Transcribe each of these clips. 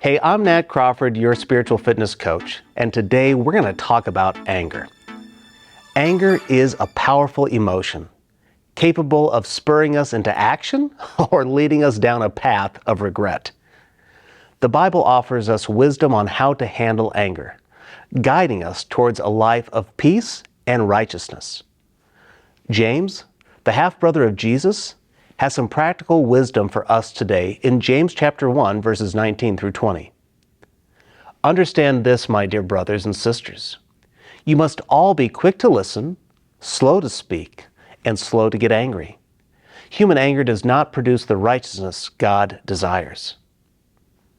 Hey, I'm Nat Crawford, your spiritual fitness coach, and today we're going to talk about anger. Anger is a powerful emotion, capable of spurring us into action or leading us down a path of regret. The Bible offers us wisdom on how to handle anger, guiding us towards a life of peace and righteousness. James, the half-brother of Jesus, has some practical wisdom for us today in James chapter 1, verses 19 through 20. Understand this, my dear brothers and sisters. You must all be quick to listen, slow to speak, and slow to get angry. Human anger does not produce the righteousness God desires.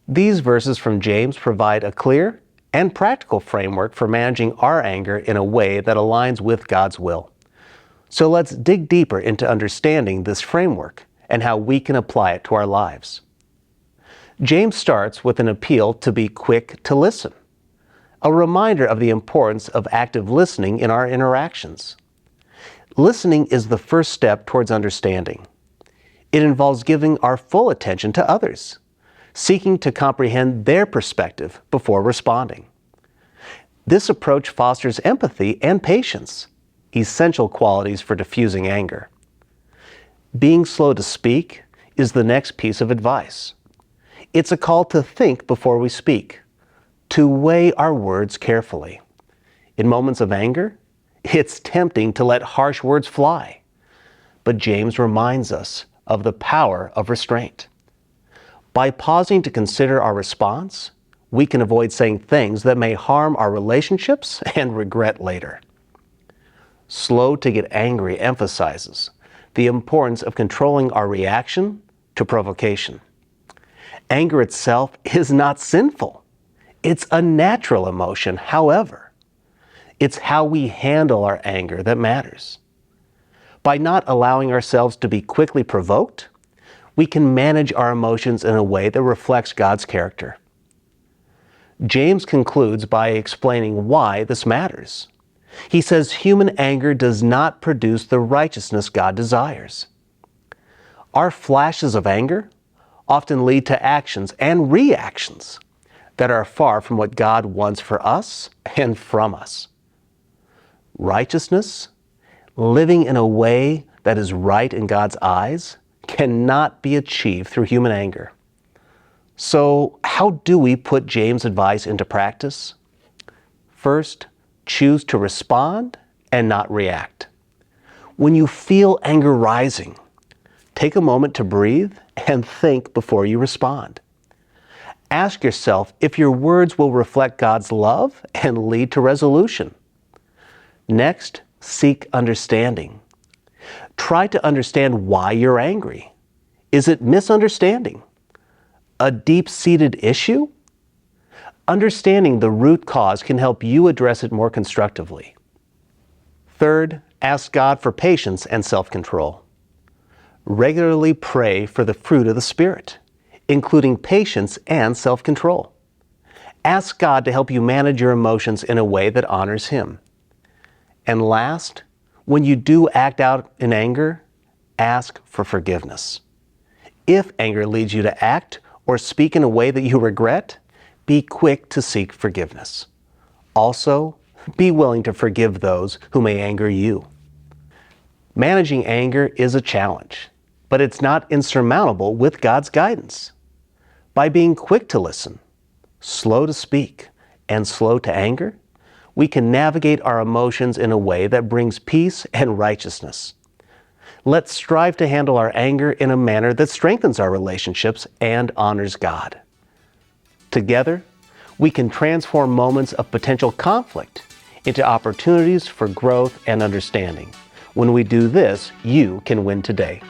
These verses from James provide a clear and practical framework for managing our anger in a way that aligns with God's will. So let's dig deeper into understanding this framework and how we can apply it to our lives. James starts with an appeal to be quick to listen, a reminder of the importance of active listening in our interactions. Listening is the first step towards understanding. It involves giving our full attention to others, seeking to comprehend their perspective before responding. This approach fosters empathy and patience, essential qualities for diffusing anger. Being slow to speak is the next piece of advice. It's a call to think before we speak, to weigh our words carefully. In moments of anger, it's tempting to let harsh words fly, but James reminds us of the power of restraint. By pausing to consider our response, we can avoid saying things that may harm our relationships and regret later. Slow to get angry emphasizes the importance of controlling our reaction to provocation. Anger itself is not sinful. It's a natural emotion. However, it's how we handle our anger that matters. By not allowing ourselves to be quickly provoked, we can manage our emotions in a way that reflects God's character. James concludes by explaining why this matters. He says human anger does not produce the righteousness God desires. Our flashes of anger often lead to actions and reactions that are far from what God wants for us and from us. Righteousness, living in a way that is right in God's eyes, cannot be achieved through human anger. So, how do we put James' advice into practice? First, choose to respond and not react. When you feel anger rising, take a moment to breathe and think before you respond. Ask yourself if your words will reflect God's love and lead to resolution. Next, seek understanding. Try to understand why you're angry. Is it misunderstanding? A deep-seated issue? Understanding the root cause can help you address it more constructively. Third, ask God for patience and self-control. Regularly pray for the fruit of the Spirit, including patience and self-control. Ask God to help you manage your emotions in a way that honors Him. And last, when you do act out in anger, ask for forgiveness. If anger leads you to act or speak in a way that you regret, be quick to seek forgiveness. Also, be willing to forgive those who may anger you. Managing anger is a challenge, but it's not insurmountable with God's guidance. By being quick to listen, slow to speak, and slow to anger, we can navigate our emotions in a way that brings peace and righteousness. Let's strive to handle our anger in a manner that strengthens our relationships and honors God. Together, we can transform moments of potential conflict into opportunities for growth and understanding. When we do this, you can win today.